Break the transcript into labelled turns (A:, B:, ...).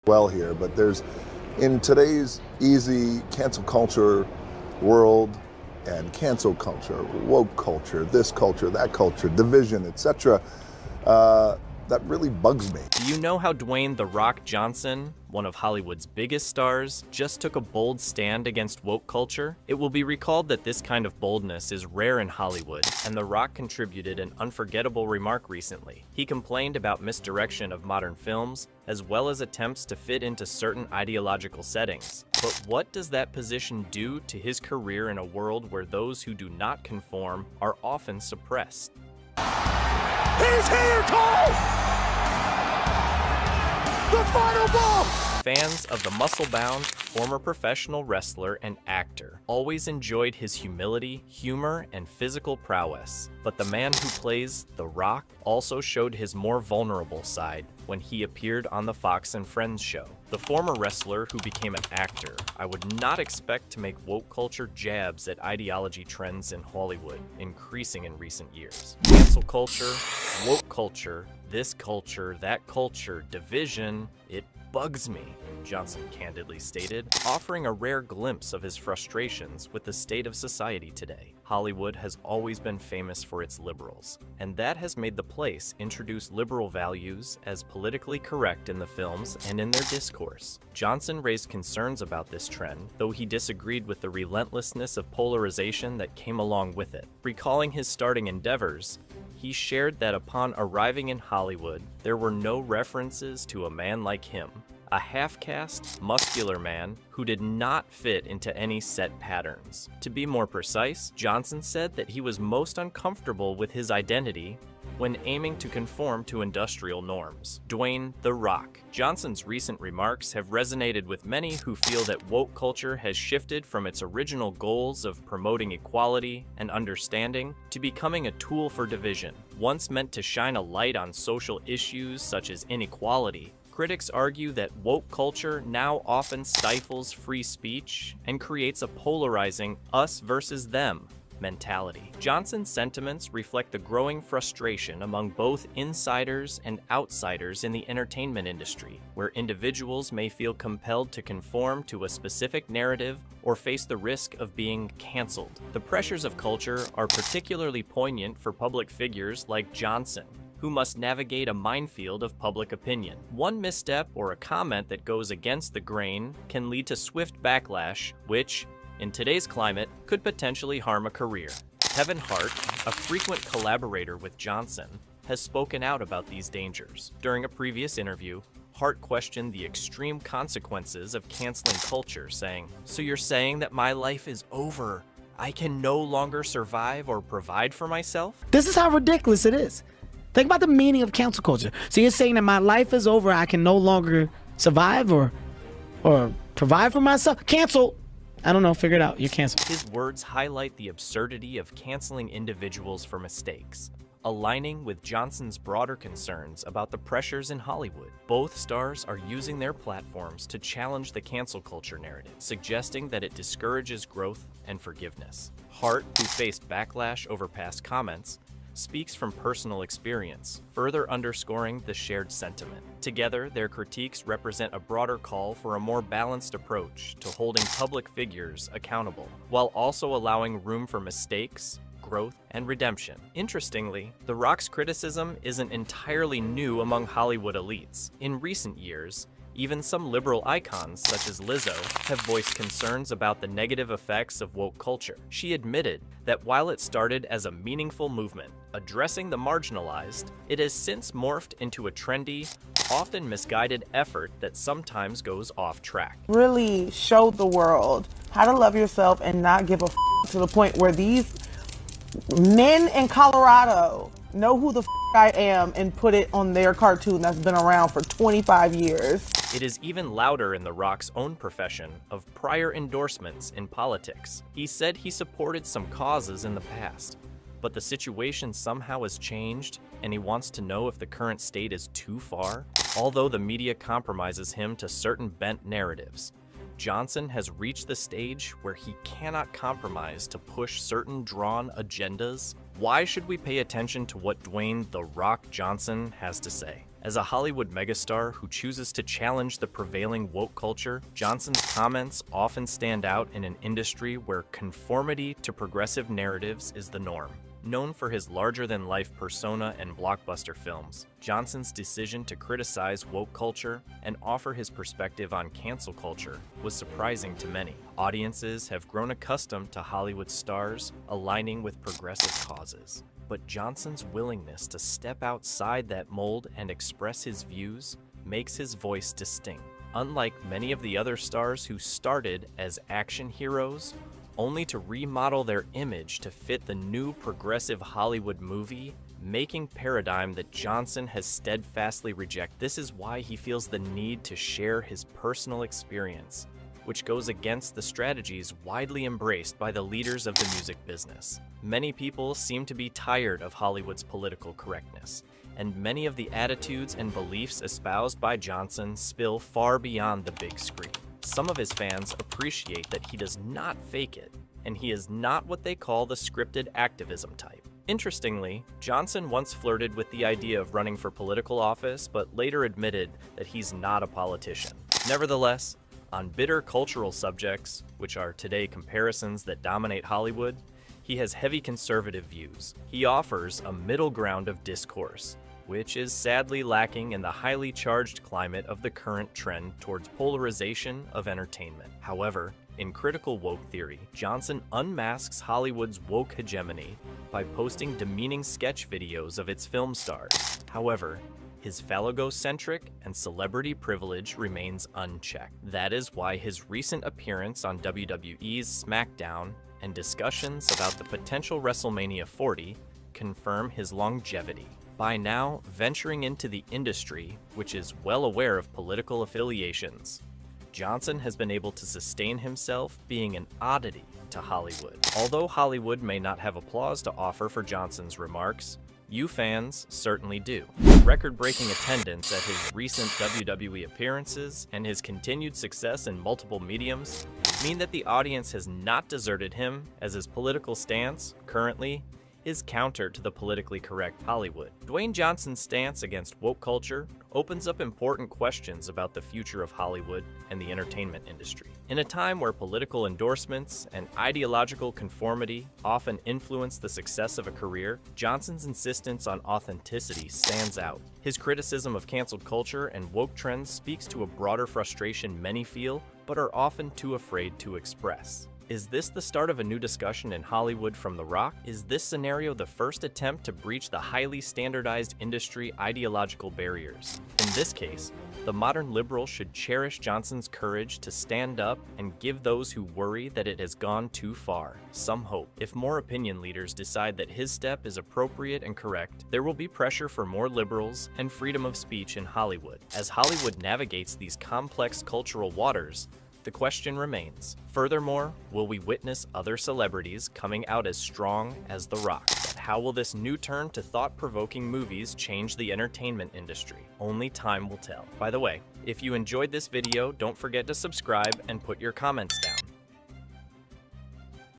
A: well here, but in today's easy cancel culture world and cancel culture, woke culture, this culture, that culture, division, etc., that really bugs me.
B: Do you know how Dwayne "The Rock" Johnson, one of Hollywood's biggest stars, just took a bold stand against woke culture? It will be recalled that this kind of boldness is rare in Hollywood, and The Rock contributed an unforgettable remark recently. He complained about misdirection of modern films, as well as attempts to fit into certain ideological settings. But what does that position do to his career in a world where those who do not conform are often suppressed?
C: He's here, Cole! The final ball!
B: Fans of the muscle-bound, former professional wrestler and actor always enjoyed his humility, humor, and physical prowess. But the man who plays The Rock also showed his more vulnerable side when he appeared on the Fox and Friends show. The former wrestler who became an actor, I would not expect to make woke culture jabs at ideology trends in Hollywood, increasing in recent years. Cancel culture, woke culture, this culture, that culture, division, it bugs me, Johnson candidly stated, offering a rare glimpse of his frustrations with the state of society today. Hollywood has always been famous for its liberals, and that has made the place introduce liberal values as politically correct in the films and in their discourse. Johnson raised concerns about this trend, though he disagreed with the relentlessness of polarization that came along with it. Recalling his starting endeavors, he shared that upon arriving in Hollywood, there were no references to a man like him, a half-caste, muscular man who did not fit into any set patterns. To be more precise, Johnson said that he was most uncomfortable with his identity when aiming to conform to industrial norms. Dwayne "The Rock" Johnson's recent remarks have resonated with many who feel that woke culture has shifted from its original goals of promoting equality and understanding to becoming a tool for division. Once meant to shine a light on social issues such as inequality, critics argue that woke culture now often stifles free speech and creates a polarizing us versus them mentality. Johnson's sentiments reflect the growing frustration among both insiders and outsiders in the entertainment industry, where individuals may feel compelled to conform to a specific narrative or face the risk of being canceled. The pressures of culture are particularly poignant for public figures like Johnson, who must navigate a minefield of public opinion. One misstep or a comment that goes against the grain can lead to swift backlash, which, in today's climate, could potentially harm a career. Kevin Hart, a frequent collaborator with Johnson, has spoken out about these dangers. During a previous interview, Hart questioned the extreme consequences of canceling culture, saying, "So you're saying that my life is over? I can no longer survive or provide for myself?"
D: This is how ridiculous it is. Think about the meaning of cancel culture. So you're saying that my life is over, I can no longer survive or provide for myself? Cancel. I don't know, figure it out. You're canceled.
B: His words highlight the absurdity of canceling individuals for mistakes, aligning with Johnson's broader concerns about the pressures in Hollywood. Both stars are using their platforms to challenge the cancel culture narrative, suggesting that it discourages growth and forgiveness. Hart, who faced backlash over past comments, speaks from personal experience, further underscoring the shared sentiment. Together, their critiques represent a broader call for a more balanced approach to holding public figures accountable, while also allowing room for mistakes, growth, and redemption. Interestingly, The Rock's criticism isn't entirely new among Hollywood elites. In recent years, even some liberal icons, such as Lizzo, have voiced concerns about the negative effects of woke culture. She admitted that while it started as a meaningful movement addressing the marginalized, it has since morphed into a trendy, often misguided effort that sometimes goes off track.
E: Really showed the world how to love yourself and not give a to the point where these men in Colorado know who the I am and put it on their cartoon that's been around for 25 years.
B: It is even louder in The Rock's own profession of prior endorsements in politics. He said he supported some causes in the past, but the situation somehow has changed, and he wants to know if the current state is too far. Although the media compromises him to certain bent narratives, Johnson has reached the stage where he cannot compromise to push certain drawn agendas. Why should we pay attention to what Dwayne "The Rock" Johnson has to say? As a Hollywood megastar who chooses to challenge the prevailing woke culture, Johnson's comments often stand out in an industry where conformity to progressive narratives is the norm. Known for his larger-than-life persona and blockbuster films, Johnson's decision to criticize woke culture and offer his perspective on cancel culture was surprising to many. Audiences have grown accustomed to Hollywood stars aligning with progressive causes, but Johnson's willingness to step outside that mold and express his views makes his voice distinct. Unlike many of the other stars who started as action heroes, only to remodel their image to fit the new progressive Hollywood movie making paradigm that Johnson has steadfastly rejected. This is why he feels the need to share his personal experience, which goes against the strategies widely embraced by the leaders of the music business. Many people seem to be tired of Hollywood's political correctness, and many of the attitudes and beliefs espoused by Johnson spill far beyond the big screen. Some of his fans appreciate that he does not fake it, and he is not what they call the scripted activism type. Interestingly, Johnson once flirted with the idea of running for political office, but later admitted that he's not a politician. Nevertheless, on bitter cultural subjects, which are today comparisons that dominate Hollywood, he has heavy conservative views. He offers a middle ground of discourse, which is sadly lacking in the highly charged climate of the current trend towards polarization of entertainment. However, in critical woke theory, Johnson unmasks Hollywood's woke hegemony by posting demeaning sketch videos of its film stars. However, his phallogocentric and celebrity privilege remains unchecked. That is why his recent appearance on WWE's SmackDown and discussions about the potential WrestleMania 40 confirm his longevity. By now, venturing into the industry, which is well aware of political affiliations, Johnson has been able to sustain himself being an oddity to Hollywood. Although Hollywood may not have applause to offer for Johnson's remarks, you fans certainly do. Record-breaking attendance at his recent WWE appearances and his continued success in multiple mediums mean that the audience has not deserted him, as his political stance, currently, is counter to the politically correct Hollywood. Dwayne Johnson's stance against woke culture opens up important questions about the future of Hollywood and the entertainment industry. In a time where political endorsements and ideological conformity often influence the success of a career, Johnson's insistence on authenticity stands out. His criticism of canceled culture and woke trends speaks to a broader frustration many feel, but are often too afraid to express. Is this the start of a new discussion in Hollywood from The Rock? Is this scenario the first attempt to breach the highly standardized industry ideological barriers? In this case, the modern liberal should cherish Johnson's courage to stand up and give those who worry that it has gone too far some hope. If more opinion leaders decide that his step is appropriate and correct, there will be pressure for more liberals and freedom of speech in Hollywood. As Hollywood navigates these complex cultural waters, the question remains. Furthermore, will we witness other celebrities coming out as strong as The Rock? But how will this new turn to thought-provoking movies change the entertainment industry? Only time will tell. By the way, if you enjoyed this video, don't forget to subscribe and put your comments down.